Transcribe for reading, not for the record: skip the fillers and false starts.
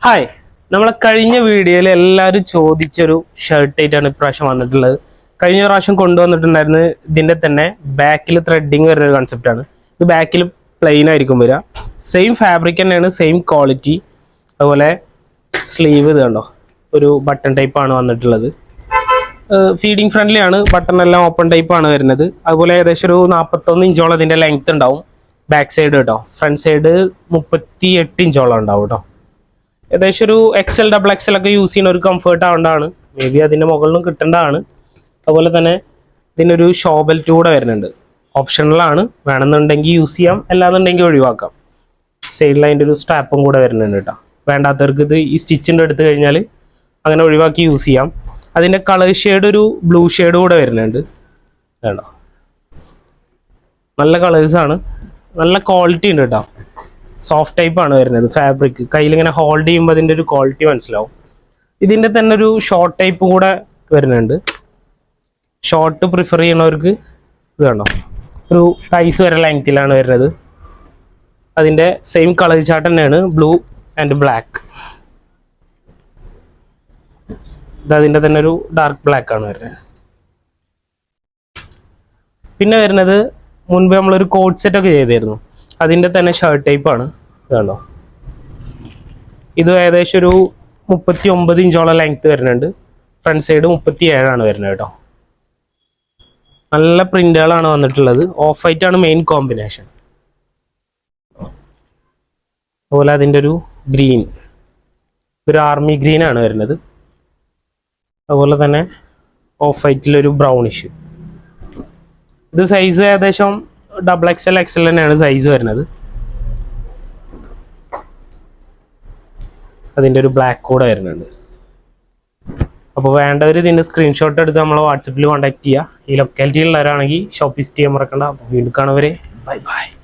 Hi, നമ്മളെ കഴിഞ്ഞ വീഡിയോയിൽ എല്ലാവരും ചോദിച്ചൊരു ഷർട്ട് ആയിട്ടാണ് ഇപ്രാവശ്യം വന്നിട്ടുള്ളത്. കഴിഞ്ഞ പ്രാവശ്യം കൊണ്ടുവന്നിട്ടുണ്ടായിരുന്നത് ഇതിൻ്റെ തന്നെ ബാക്കിൽ ത്രെഡിങ് വരുന്ന ഒരു കൺസെപ്റ്റാണ്. ഇത് ബാക്കിൽ പ്ലെയിൻ ആയിരിക്കും വരിക. സെയിം ഫാബ്രിക് തന്നെയാണ്, സെയിം ക്വാളിറ്റി. അതുപോലെ സ്ലീവ് ഇത് കണ്ടോ, ഒരു ബട്ടൺ ടൈപ്പാണ് വന്നിട്ടുള്ളത്. ഫീഡിങ് ഫ്രണ്ട്ലി ആണ്, ബട്ടൺ എല്ലാം ഓപ്പൺ ടൈപ്പാണ് വരുന്നത്. അതുപോലെ ഏകദേശം ഒരു 41 ഇഞ്ചോളം ഇതിൻ്റെ ലെങ്ത് ഉണ്ടാവും ബാക്ക് സൈഡ് കേട്ടോ. ഫ്രണ്ട് സൈഡ് 38 ഇഞ്ചോളം ഉണ്ടാവും കേട്ടോ. ഏകദേശം ഒരു XL XXL ഒക്കെ യൂസ് ചെയ്യുന്ന ഒരു കംഫർട്ട് ആവേണ്ടതാണ്. മേ ബി അതിൻ്റെ മുകളിലും കിട്ടേണ്ടതാണ്. അതുപോലെ തന്നെ ഇതിനൊരു ഷോ ബെൽറ്റ് കൂടെ വരുന്നുണ്ട്. ഓപ്ഷണലാണ്, വേണമെന്നുണ്ടെങ്കിൽ യൂസ് ചെയ്യാം, അല്ലാന്നുണ്ടെങ്കിൽ ഒഴിവാക്കാം. സൈഡിൽ അതിൻ്റെ ഒരു സ്ട്രാപ്പും കൂടെ വരുന്നുണ്ട് കേട്ടോ. വേണ്ടാത്തവർക്ക് ഇത് ഈ സ്റ്റിച്ചിൻ്റെ എടുത്തു കഴിഞ്ഞാൽ അങ്ങനെ ഒഴിവാക്കി യൂസ് ചെയ്യാം. അതിൻ്റെ കളർ ഷെയ്ഡ് ഒരു ബ്ലൂ ഷെയ്ഡ് കൂടെ വരുന്നുണ്ട് കേട്ടോ. നല്ല കളേഴ്സാണ്, നല്ല ക്വാളിറ്റി ഉണ്ട് കേട്ടോ. സോഫ്റ്റ് ടൈപ്പ് ആണ് വരുന്നത് ഫാബ്രിക്. കയ്യിലിങ്ങനെ ഹോൾഡ് ചെയ്യുമ്പോൾ അതിൻ്റെ ഒരു ക്വാളിറ്റി മനസ്സിലാവും. ഇതിൻ്റെ തന്നെ ഒരു ഷോർട്ട് ടൈപ്പ് കൂടെ വരുന്നുണ്ട്. ഷോർട്ട് പ്രിഫർ ചെയ്യുന്നവർക്ക് ഇത് കണ്ടോ, ഒരു ടൈസ് വരെ ലെങ്ത്തിലാണ് വരുന്നത്. അതിൻ്റെ സെയിം കളർ ചാർട്ട് തന്നെയാണ്, ബ്ലൂ ആൻഡ് ബ്ലാക്ക്. ഇത് അതിൻ്റെ തന്നെ ഒരു ഡാർക്ക് ബ്ലാക്ക് ആണ് വരുന്നത്. പിന്നെ വരുന്നത് മുൻപ് നമ്മളൊരു കോട്ട് സെറ്റ് ഒക്കെ ചെയ്തായിരുന്നു, അതിൻ്റെ തന്നെ ഷർട്ട് ടൈപ്പാണ്. ഇതാണോ, ഇത് ഏകദേശം ഒരു 39 ഇഞ്ചോളം ലെങ്ത് വരുന്നുണ്ട്. ഫ്രണ്ട് സൈഡ് 37 വരുന്നത് കേട്ടോ. നല്ല പ്രിന്റുകളാണ് വന്നിട്ടുള്ളത്. ഓഫ് വൈറ്റ് ആണ് മെയിൻ കോമ്പിനേഷൻ. അതുപോലെ അതിൻ്റെ ഒരു ഗ്രീൻ, ഒരു ആർമി ഗ്രീൻ ആണ് വരുന്നത്. അതുപോലെ തന്നെ ഓഫ് വൈറ്റിലൊരു ബ്രൗണിഷ്. ഇത് സൈസ് ഏകദേശം XXL XL തന്നെയാണ് സൈസ് വരുന്നത്. അതിൻ്റെ ഒരു ബ്ലാക്ക് കൂടെ വരുന്നുണ്ട്. അപ്പോൾ വേണ്ടവർ ഇതിൻ്റെ സ്ക്രീൻഷോട്ട് എടുത്ത് നമ്മളെ വാട്സപ്പിൽ കോൺടാക്ട് ചെയ്യുക. ഈ ലൊക്കാലിറ്റിയിലുള്ളവരാണെങ്കിൽ ഷോപ്പ് വിസിറ്റ് ചെയ്യാൻ മറക്കണ്ട. അപ്പോൾ വീണ്ടും കാണുവരെ ബൈ ബൈ.